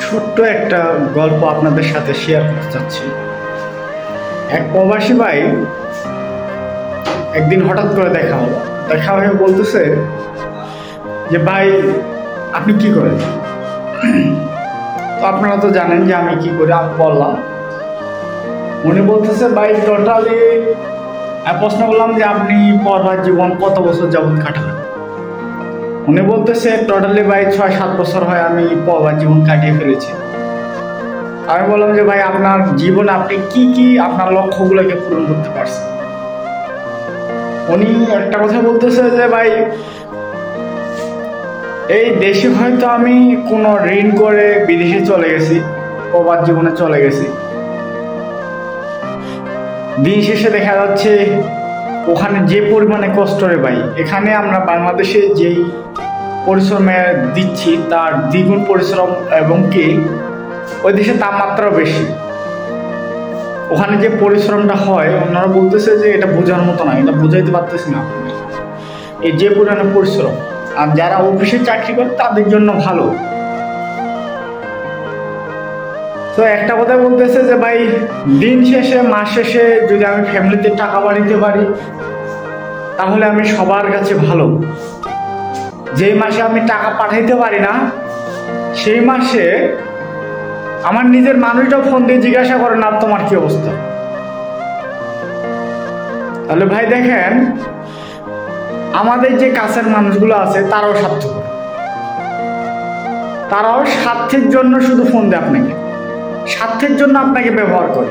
ছোট্ট একটা গল্প আপনাদের সাথে শেয়ার করতে চাচ্ছি। এক প্রবাসী ভাই একদিন হঠাৎ করে দেখা হয়ে বলতেছে যে ভাই আপনি কি করেন। তো আপনারা তো জানেন যে আমি কি করি। আমি বললাম, উনি বলতেছে ভাই টোটালি প্রশ্ন করলাম যে আপনি পরবার জীবন কত বছর যাবত কাটান। উনি বলতেছে টোটালি ভাই 6-7 বছর হয় আমি পরবার জীবন কাটিয়ে ফেলেছি। আমি বললাম যে ভাই আপনার জীবনে আপনি কি আপনার লক্ষ্যগুলোকে পূরণ করতে পারছেন। উনি একটা কথা বলতেছে যে ভাই এই দেশে হয়তো আমি কোনো ঋণ করে বিদেশে চলে গেছি, প্রবাস জীবনে চলে গেছি। দিন শেষে দেখা যাচ্ছে ওখানে যে পরিমাণে কষ্ট রে ভাই, এখানে আমরা বাংলাদেশে যেই পরিশ্রমে দিচ্ছি তার দ্বিগুণ পরিশ্রম, এবং কি ওই দেশে তাপমাত্রাও বেশি। ওখানে যে পরিশ্রমটা হয় ওনারা বলতেছে যে এটা বোঝার মতো না, এটা বোঝাইতে পারতেছি না। এই যে পরিমাণে পরিশ্রম, আর যারা অফিসে চাকরি করে তাদের জন্য ভালো। তো একটা কথা বলতেছে যে ভাই দিন শেষে মাস শেষে যদি আমি ফ্যামিলিতে টাকা বাড়িতে পারি তাহলে আমি সবার কাছে ভালো। যে মাসে আমি টাকা পাঠাইতে পারি না সেই মাসে আমার নিজের মানুষটাও ফোন দিয়ে জিজ্ঞাসা করে না তোমার কি অবস্থা। তাহলে ভাই দেখেন আমাদের যে কাছের মানুষগুলো আছে তারাও স্বার্থপর, তারাও স্বার্থের জন্য শুধু ফোন দেয় আপনাকে, স্বার্থের জন্য আপনাকে ব্যবহার করে।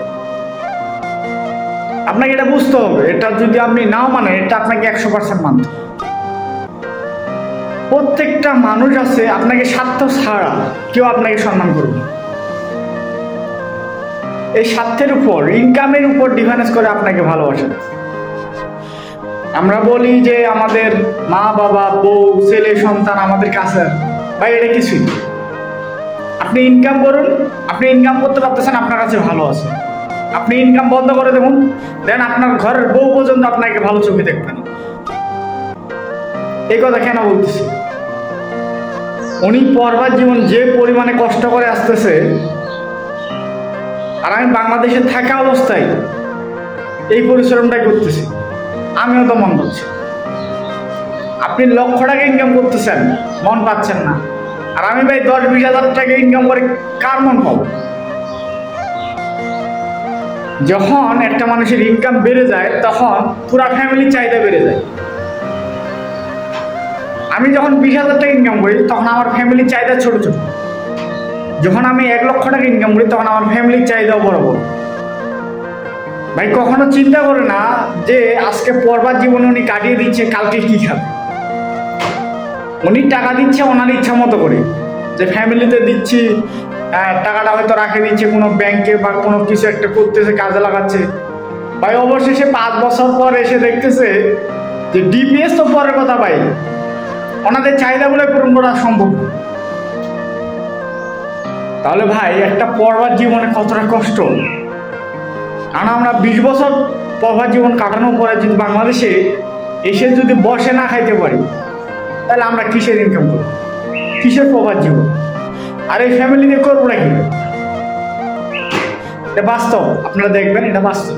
আপনাকে এটা বুঝতে হবে, এটা যদি আপনি নাও মানেন এটা আপনাকে 100% মানতে হবে। প্রত্যেকটা মানুষ আছে আপনাকে স্বার্থ ছাড়া কেউ আপনাকে সম্মান করবে। এই স্বার্থের উপর, ইনকামের উপর ডিফারেন্স করে আপনাকে ভালোবাসে। আমরা বলি যে আমাদের মা বাবা বউ ছেলে সন্তান আমাদের কাছে, ভাই এটা কিছুই। আপনি ইনকাম করুন, আপনি ইনকাম করতে পারতেছেন আপনার কাছে ভালো আছে। আপনি ইনকাম বন্ধ করে দেখুন, দেন আপনার ঘরের বউ পর্যন্ত আপনাকে ভালো চোখে দেখবে না। এই কথা কেন বলতেছি, উনি পরবার জীবন যে পরিমাণে কষ্ট করে আসতেছে, আর আমি বাংলাদেশে থাকা অবস্থায় এই পরিশ্রমটাই করতেছি, আমিও তো মন পাচ্ছি। আপনি লক্ষ টাকা ইনকাম করতেছেন, মন পাচ্ছেন না, আর আমি ভাই 10-20 হাজার টাকা ইনকাম করে কার মন পাবো। যখন একটা মানুষের ইনকাম বেড়ে যায় তখন পুরা ফ্যামিলির চাহিদা বেড়ে যায়। আমি যখন 20 হাজার টাকা ইনকাম করি তখন আমার ফ্যামিলির চাহিদা ছোট ছোট। যখন আমি 1 লক্ষ টাকা ইনকাম করি তখন আমার ফ্যামিলির চাহিদাও বড় বড়। ভাই কখনো চিন্তা করে না যে আজকে পরবার জীবনে উনি কাটিয়ে দিচ্ছে, কালকে কি খাবে। উনি টাকা দিচ্ছে ওনার ইচ্ছা মতো করে, যে ফ্যামিলিতে দিচ্ছি, টাকাটা হয়তো রাখে দিচ্ছে কোনো ব্যাংকে বা কোনো কিছু একটা করতেছে, কাজে লাগাচ্ছে। ভাই অবশেষে 5 বছর পর এসে দেখতেছে যে ডিপিএস তো পরের কথা, ভাই ওনাদের চাহিদাগুলো পূরণ করা সম্ভব। তাহলে ভাই একটা পরবার জীবনে কতটা কষ্ট। কারণ আমরা 20 বছর পরবার জীবন কাটানোর পরে যদি বাংলাদেশে এসে যদি বসে না খাইতে পারি তাহলে আমরা কিসের ইনকাম করবো, কিসের পরবার জীবন, আর এই ফ্যামিলি নিয়ে করবো নাকি। এটা বাস্তব, আপনারা দেখবেন এটা বাস্তব।